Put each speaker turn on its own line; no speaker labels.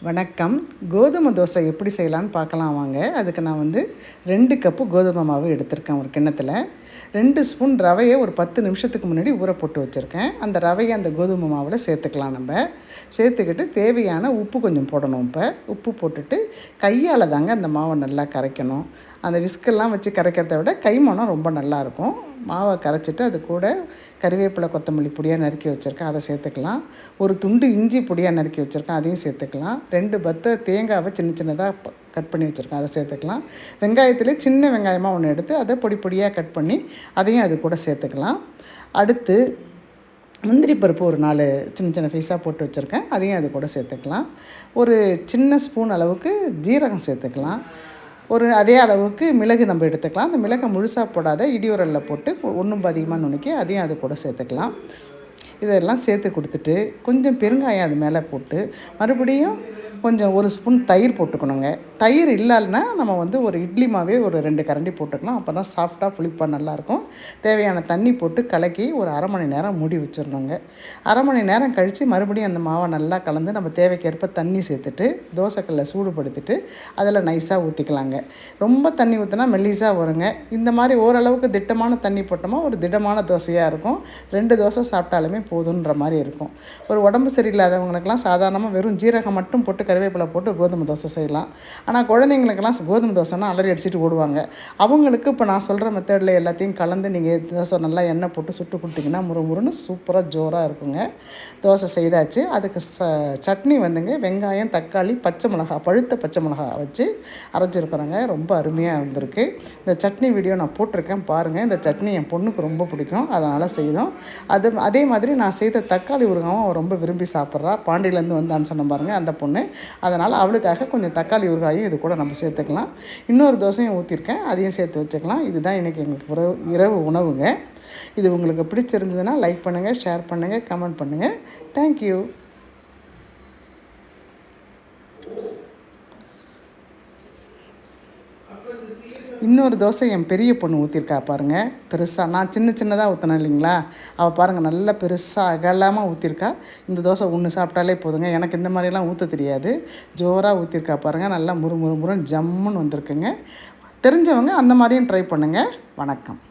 வணக்கம். கோதுமை தோசை எப்படி செய்யலான்னு பார்க்கலாம் வாங்க. அதுக்கு நான் 2 கப்பு கோதுமை மாவு எடுத்திருக்கேன் ஒரு கிண்ணத்தில். 2 ஸ்பூன் ரவையை ஒரு 10 நிமிஷத்துக்கு முன்னாடி ஊற போட்டு வச்சுருக்கேன். அந்த ரவையை அந்த கோதுமை மாவில் சேர்த்துக்கலாம். சேர்த்துக்கிட்டு தேவையான உப்பு கொஞ்சம் போடணும். இப்போ உப்பு போட்டுட்டு கையால் தாங்க அந்த மாவை நல்லா கரைக்கணும். அந்த விஸ்கெல்லாம் வச்சு கரைக்கிறத விட கைமணம் ரொம்ப நல்லாயிருக்கும். மாவை கரைச்சிட்டு அது கூட கறிவேப்பிலை, கொத்தமல்லி பொடியாக நறுக்கி வச்சுருக்கேன், அதை சேர்த்துக்கலாம். ஒரு துண்டு இஞ்சி பொடியாக நறுக்கி வச்சுருக்கேன், அதையும் சேர்த்துக்கலாம். 2 பத்தை தேங்காவை சின்ன சின்னதாக கட் பண்ணி வச்சுருக்கேன், அதை சேர்த்துக்கலாம். வெங்காயத்திலே சின்ன வெங்காயமாக ஒன்று எடுத்து அதை பொடி பொடியாக கட் பண்ணி அதையும் அது கூட சேர்த்துக்கலாம். அடுத்து முந்திரி பருப்பு ஒரு 4 சின்ன சின்ன பீஸாக போட்டு வச்சுருக்கேன், அதையும் அது கூட சேர்த்துக்கலாம். ஒரு சின்ன ஸ்பூன் அளவுக்கு ஜீரகம் சேர்த்துக்கலாம். அதே அளவுக்கு மிளகு நம்ம எடுத்துக்கலாம். அந்த மிளகை முழுசாக போடாத இடியுரலில் போட்டு ஒன்றும் அதிகமாக நுணுக்கி அதையும் அது கூட சேர்த்துக்கலாம். இதெல்லாம் சேர்த்து கொடுத்துட்டு கொஞ்சம் பெருங்காயம் அது மேலே போட்டு மறுபடியும் கொஞ்சம் 1 ஸ்பூன் தயிர் போட்டுக்கணுங்க. தயிர் இல்லைன்னா நம்ம ஒரு இட்லி மாவே ஒரு 2 கரண்டி போட்டுக்கலாம். அப்போ தான் சாஃப்டாக புளிப்பாக நல்லாயிருக்கும். தேவையான தண்ணி போட்டு கலக்கி ஒரு அரை மணி நேரம் மூடி வச்சிடணுங்க. அரை மணி நேரம் கழித்து மறுபடியும் அந்த மாவை நல்லா கலந்து நம்ம தேவைக்கேற்ப தண்ணி சேர்த்துட்டு தோசைக்கல்லை சூடுபடுத்திட்டு அதில் நைஸாக ஊற்றிக்கலாங்க. ரொம்ப தண்ணி ஊற்றினா மெல்லிஸாக வருங்க. இந்த மாதிரி ஓரளவுக்கு திட்டமான தண்ணி போட்டோமா ஒரு திடமான தோசையாக இருக்கும். 2 தோசை சாப்பிட்டாலுமே போதுன்ற மாதிரி இருக்கும். ஒரு உடம்பு சரியில்லாதவங்களுக்கெல்லாம் சாதாரணமாக வெறும் ஜீரகம் மட்டும் போட்டு கறிவேப்பிலை போட்டு கோதுமை தோசை செய்யலாம். ஆனால் குழந்தைங்களுக்கெல்லாம் கோதுமை தோசைன்னா அலறி அடிச்சுட்டு ஓடுவாங்க. அவங்களுக்கு இப்போ நான் சொல்கிற மெத்தடில் எல்லாத்தையும் கலந்து நீங்கள் தோசை நல்லா எண்ணெய் போட்டு சுட்டு கொடுத்தீங்கன்னா முறுமுறுன்னு சூப்பராக ஜோராக இருக்குங்க. தோசை செய்தாச்சு. அதுக்கு சட்னி வெங்காயம், தக்காளி, பச்சை மிளகா, பழுத்த பச்சை மிளகா வச்சு அரைச்சிருக்கிறேங்க. ரொம்ப அருமையாக இருந்திருக்கு. இந்த சட்னி வீடியோ நான் போட்டிருக்கேன், பாருங்கள். இந்த சட்னி என் பொண்ணுக்கு ரொம்ப பிடிக்கும், அதனால் செய்தோம். அதே மாதிரி நான் செய்த தக்காளி ஊறுகாவும் அவள் ரொம்ப விரும்பி சாப்பிட்றா. பாண்டியிலேருந்து வந்தான்னு சொன்ன பாருங்கள் அந்த பொண்ணு. அதனால் அவளுக்காக கொஞ்சம் தக்காளி ஊறுகாயும் இது கூட நம்ம சேர்த்துக்கலாம். இன்னொரு தோசையும் ஊற்றிருக்கேன், அதையும் சேர்த்து வச்சுக்கலாம். இதுதான் இன்றைக்கி எங்களுக்கு இரவு உணவுங்க. இது உங்களுக்கு பிடிச்சிருந்ததுன்னா லைக் பண்ணுங்கள், ஷேர் பண்ணுங்கள், கமெண்ட் பண்ணுங்கள். தேங்க்யூ. இன்னொரு தோசை என் பெரிய பொண்ணு ஊற்றிருக்கா பாருங்கள். பெருசாக நான் சின்னதாக ஊற்றினேன் இல்லைங்களா, அவள் பாருங்கள் நல்லா பெருசாக அகலமாக ஊற்றிருக்கா. இந்த தோசை ஒன்று சாப்பிட்டாலே போதுங்க. எனக்கு இந்த மாதிரிலாம் ஊற்ற தெரியாது. ஜோராக ஊற்றிருக்கா பாருங்கள். நல்லா முறுமுறுன்னு ஜம்முன்னு வந்திருக்குங்க. தெரிஞ்சவங்க அந்த மாதிரியும் ட்ரை பண்ணுங்கள். வணக்கம்.